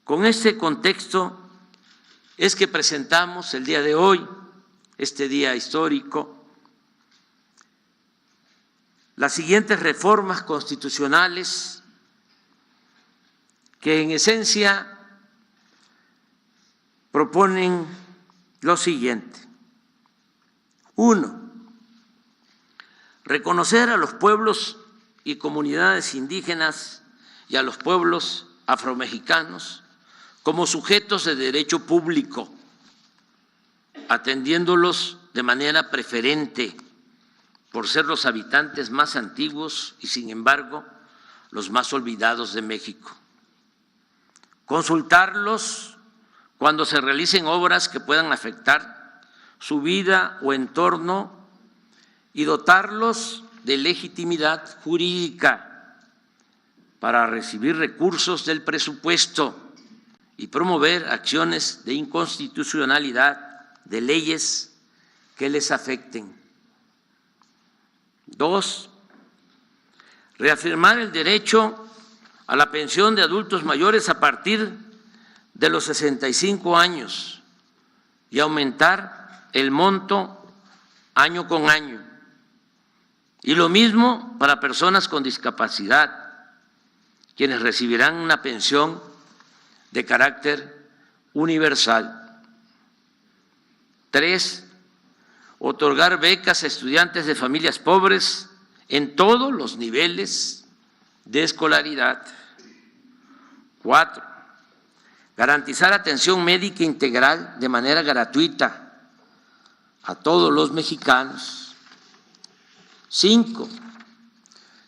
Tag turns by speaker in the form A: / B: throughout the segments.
A: Con este contexto es que presentamos el día de hoy, este día histórico, las siguientes reformas constitucionales que en esencia proponen lo siguiente. 1. Reconocer a los pueblos y comunidades indígenas y a los pueblos afromexicanos como sujetos de derecho público, atendiéndolos de manera preferente por ser los habitantes más antiguos y, sin embargo, los más olvidados de México. Consultarlos cuando se realicen obras que puedan afectar su vida o entorno y dotarlos de legitimidad jurídica para recibir recursos del presupuesto y promover acciones de inconstitucionalidad de leyes que les afecten. 2. Reafirmar el derecho a la pensión de adultos mayores a partir de los 65 años y aumentar el monto año con año. Y lo mismo para personas con discapacidad, quienes recibirán una pensión de carácter universal. 3. Otorgar becas a estudiantes de familias pobres en todos los niveles de escolaridad. 4. Garantizar atención médica integral de manera gratuita a todos los mexicanos. 5.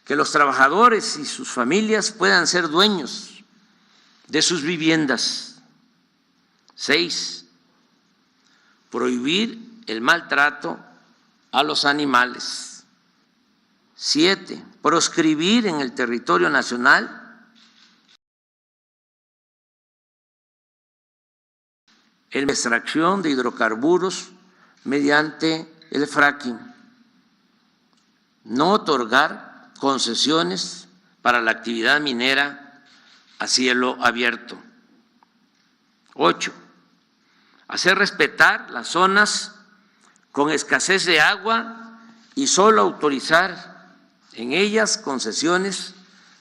A: Que los trabajadores y sus familias puedan ser dueños de sus viviendas. 6. Prohibir el maltrato a los animales. 7. Proscribir en el territorio nacional la extracción de hidrocarburos mediante el fracking. No otorgar concesiones para la actividad minera a cielo abierto. 8. Hacer respetar las zonas con escasez de agua y solo autorizar en ellas concesiones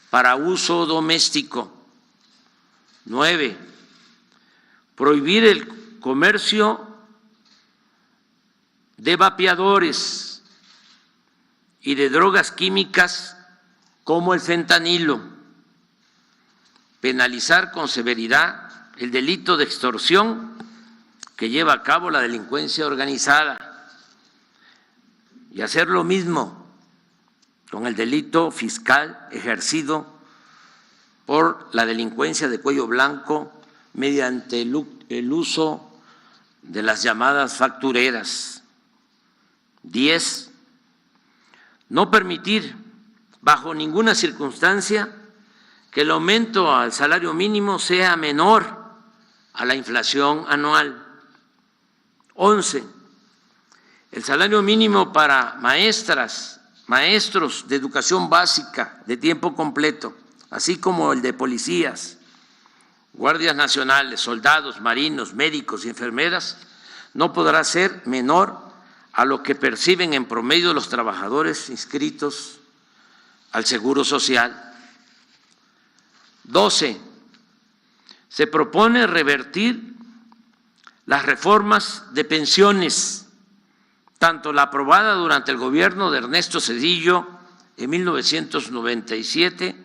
A: para uso doméstico. 9. Prohibir el comercio de vapeadores y de drogas químicas como el fentanilo. Penalizar con severidad el delito de extorsión que lleva a cabo la delincuencia organizada y hacer lo mismo con el delito fiscal ejercido por la delincuencia de cuello blanco mediante el uso de las llamadas factureras. 10. No permitir bajo ninguna circunstancia que el aumento al salario mínimo sea menor a la inflación anual. 11. El salario mínimo para maestras, maestros de educación básica de tiempo completo, así como el de policías, guardias nacionales, soldados, marinos, médicos y enfermeras, no podrá ser menor a lo que perciben en promedio los trabajadores inscritos al Seguro Social. 12. Se propone revertir las reformas de pensiones, tanto la aprobada durante el gobierno de Ernesto Zedillo en 1997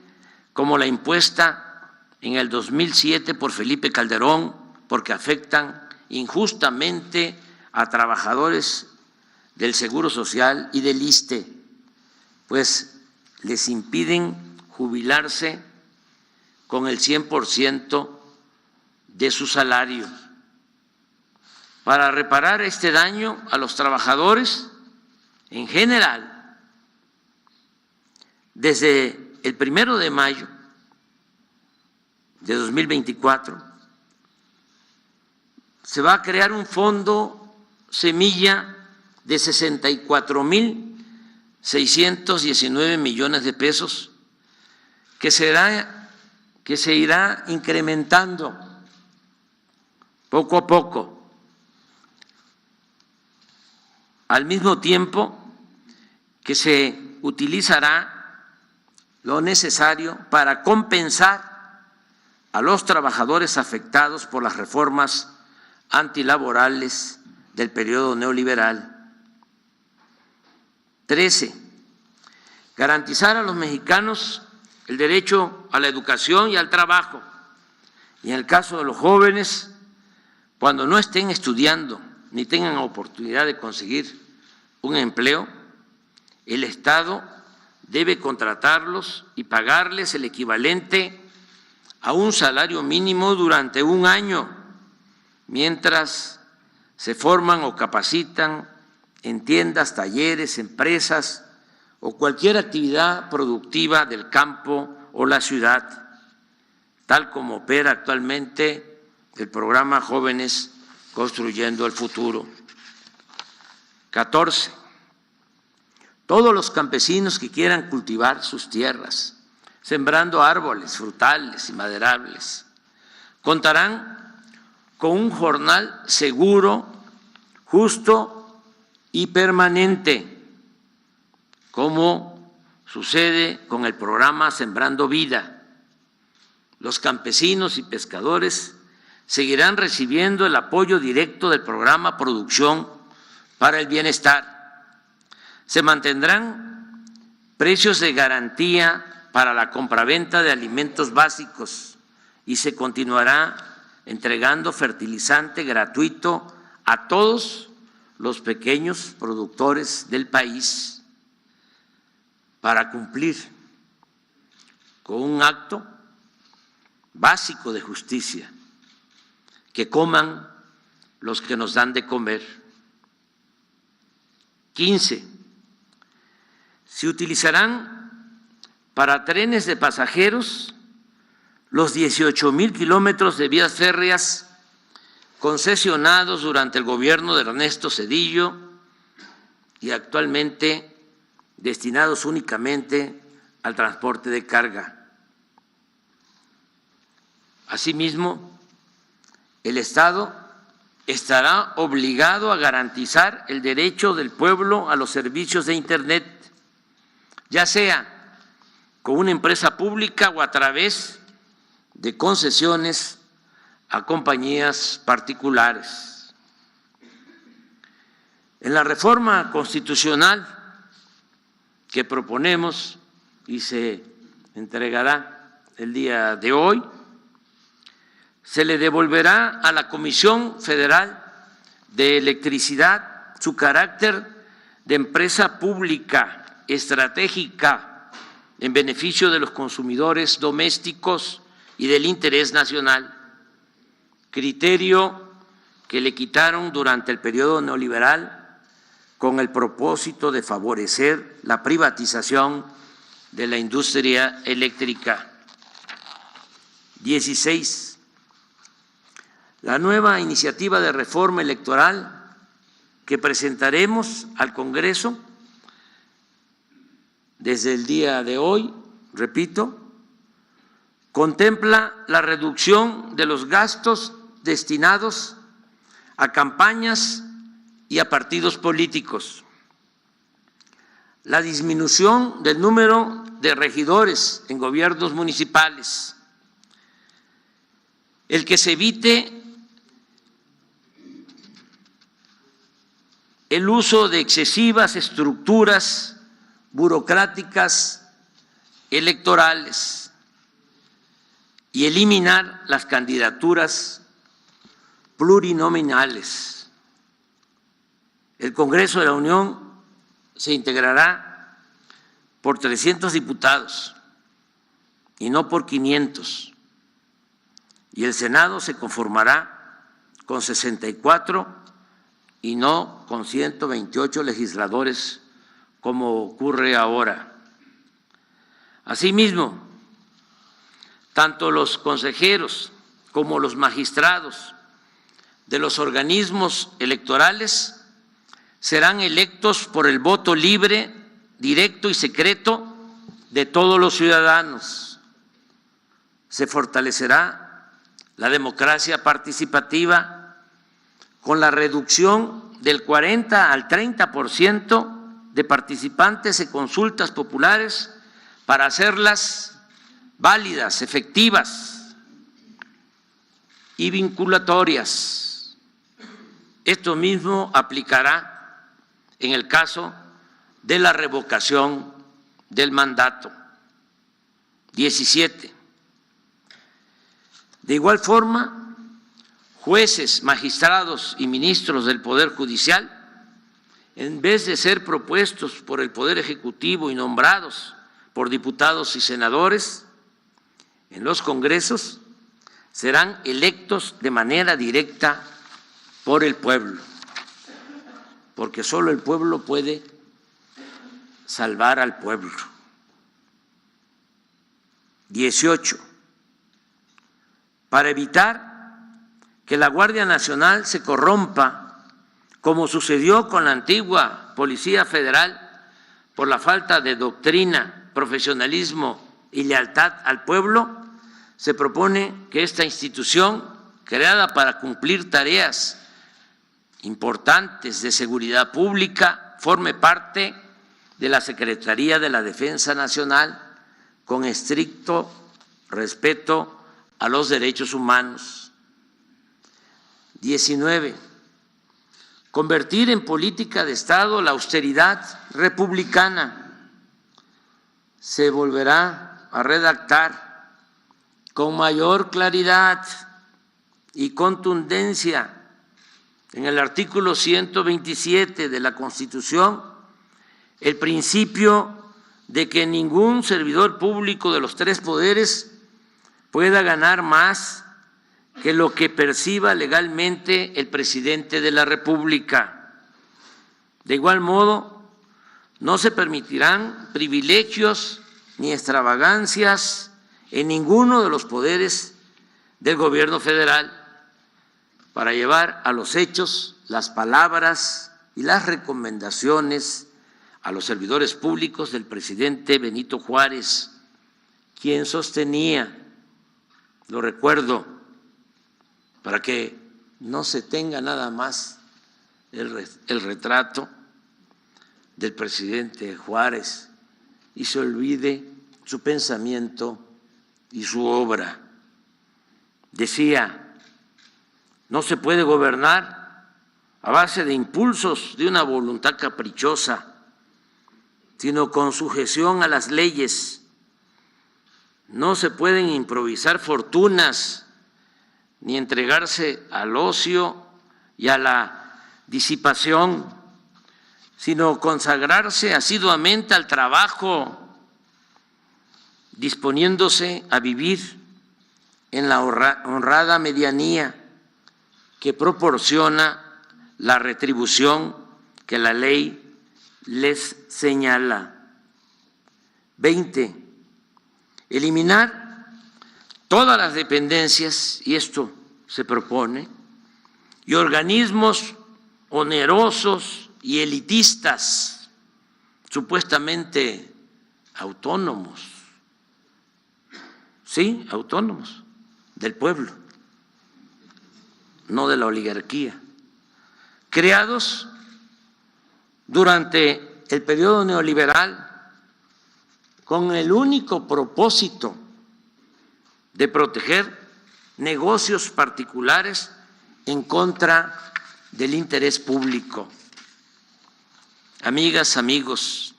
A: como la impuesta en el 2007 por Felipe Calderón, porque afectan injustamente a trabajadores del Seguro Social y del ISSSTE, pues les impiden jubilarse con el 100% de su salario. Para reparar este daño a los trabajadores en general, desde el 1 de mayo de 2024, se va a crear un fondo semilla de 64,619 millones de pesos que se irá incrementando poco a poco, al mismo tiempo que se utilizará lo necesario para compensar a los trabajadores afectados por las reformas antilaborales del periodo neoliberal. 13. Garantizar a los mexicanos el derecho a la educación y al trabajo. Y en el caso de los jóvenes, cuando no estén estudiando ni tengan oportunidad de conseguir un empleo, el Estado debe contratarlos y pagarles el equivalente a un salario mínimo durante un año, mientras se forman o capacitan en tiendas, talleres, empresas o cualquier actividad productiva del campo o la ciudad, tal como opera actualmente el programa Jóvenes Construyendo el Futuro. 14. Todos los campesinos que quieran cultivar sus tierras, sembrando árboles frutales y maderables, contarán con un jornal seguro, justo y permanente, como sucede con el programa Sembrando Vida. Los campesinos y pescadores seguirán recibiendo el apoyo directo del programa Producción para el Bienestar. Se mantendrán precios de garantía para la compraventa de alimentos básicos y se continuará entregando fertilizante gratuito a todos los pequeños productores del país para cumplir con un acto básico de justicia: que coman los que nos dan de comer. 15. Se utilizarán para trenes de pasajeros los 18,000 kilómetros de vías férreas concesionados durante el gobierno de Ernesto Zedillo y actualmente destinados únicamente al transporte de carga. Asimismo, el Estado estará obligado a garantizar el derecho del pueblo a los servicios de Internet, ya sea con una empresa pública o a través de concesiones a compañías particulares. En la reforma constitucional que proponemos y se entregará el día de hoy, se le devolverá a la Comisión Federal de Electricidad su carácter de empresa pública estratégica en beneficio de los consumidores domésticos y del interés nacional, criterio que le quitaron durante el periodo neoliberal con el propósito de favorecer la privatización de la industria eléctrica. 16. La nueva iniciativa de reforma electoral que presentaremos al Congreso desde el día de hoy, repito, contempla la reducción de los gastos destinados a campañas y a partidos políticos, la disminución del número de regidores en gobiernos municipales, el que se evite el uso de excesivas estructuras burocráticas electorales y eliminar las candidaturas plurinominales. El Congreso de la Unión se integrará por 300 diputados y no por 500, y el Senado se conformará con 64 y no con 128 legisladores como ocurre ahora. Asimismo, tanto los consejeros como los magistrados de los organismos electorales serán electos por el voto libre, directo y secreto de todos los ciudadanos. Se fortalecerá la democracia participativa con la reducción del 40 al 30% de participantes en consultas populares para hacerlas válidas, efectivas y vinculatorias. Esto mismo aplicará en el caso de la revocación del mandato. 17. De igual forma, jueces, magistrados y ministros del Poder Judicial, en vez de ser propuestos por el Poder Ejecutivo y nombrados por diputados y senadores en los congresos, serán electos de manera directa por el pueblo, porque solo el pueblo puede salvar al pueblo. 18. Para evitar que la Guardia Nacional se corrompa, como sucedió con la antigua Policía Federal, por la falta de doctrina, profesionalismo y lealtad al pueblo, se propone que esta institución, creada para cumplir tareas importantes de seguridad pública, forme parte de la Secretaría de la Defensa Nacional, con estricto respeto a los derechos humanos. 19. Convertir en política de Estado la austeridad republicana. Se volverá a redactar con mayor claridad y contundencia en el artículo 127 de la Constitución el principio de que ningún servidor público de los tres poderes pueda ganar más que lo que perciba legalmente el presidente de la República. De igual modo, no se permitirán privilegios ni extravagancias en ninguno de los poderes del gobierno federal para llevar a los hechos las palabras y las recomendaciones a los servidores públicos del presidente Benito Juárez, quien sostenía, lo recuerdo, para que no se tenga nada más el retrato del presidente Juárez y se olvide su pensamiento y su obra. Decía, no se puede gobernar a base de impulsos de una voluntad caprichosa, sino con sujeción a las leyes. No se pueden improvisar fortunas ni entregarse al ocio y a la disipación, sino consagrarse asiduamente al trabajo, disponiéndose a vivir en la honrada medianía que proporciona la retribución que la ley les señala. 20. Eliminar todas las dependencias, y esto se propone, y organismos onerosos y elitistas, supuestamente autónomos, sí, autónomos, del pueblo, no de la oligarquía, creados durante el periodo neoliberal con el único propósito de proteger negocios particulares en contra del interés público. Amigas, amigos,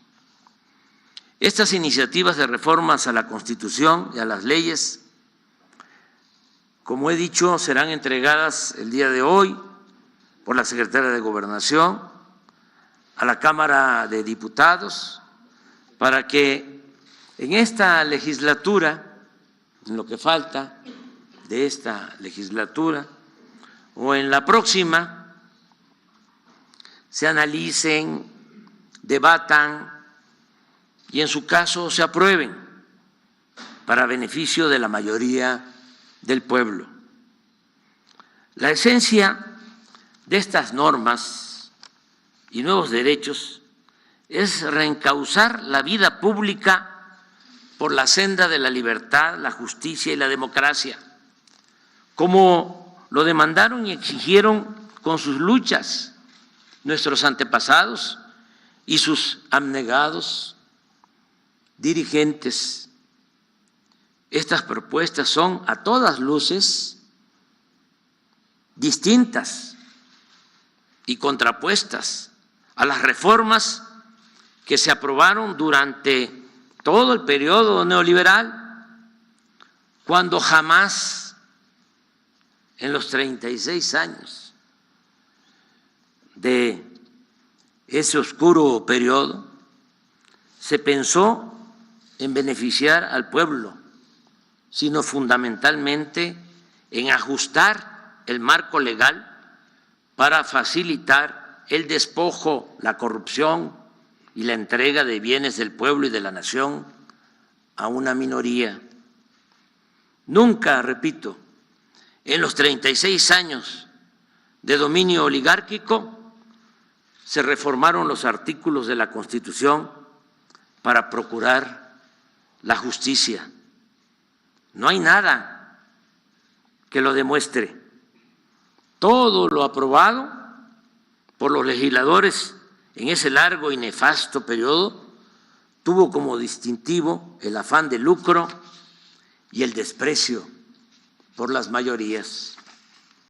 A: estas iniciativas de reformas a la Constitución y a las leyes, como he dicho, serán entregadas el día de hoy por la Secretaría de Gobernación a la Cámara de Diputados para que en esta legislatura, en lo que falta de esta legislatura o en la próxima, se analicen, debatan y en su caso se aprueben para beneficio de la mayoría del pueblo. La esencia de estas normas y nuevos derechos es reencauzar la vida pública por la senda de la libertad, la justicia y la democracia, como lo demandaron y exigieron con sus luchas nuestros antepasados y sus abnegados dirigentes. Estas propuestas son a todas luces distintas y contrapuestas a las reformas que se aprobaron durante todo el periodo neoliberal, cuando jamás en los 36 años de ese oscuro periodo se pensó en beneficiar al pueblo, sino fundamentalmente en ajustar el marco legal para facilitar el despojo, la corrupción y la entrega de bienes del pueblo y de la nación a una minoría. Nunca, repito, en los 36 años de dominio oligárquico se reformaron los artículos de la Constitución para procurar la justicia. No hay nada que lo demuestre. Todo lo aprobado por los legisladores en ese largo y nefasto periodo tuvo como distintivo el afán de lucro y el desprecio por las mayorías.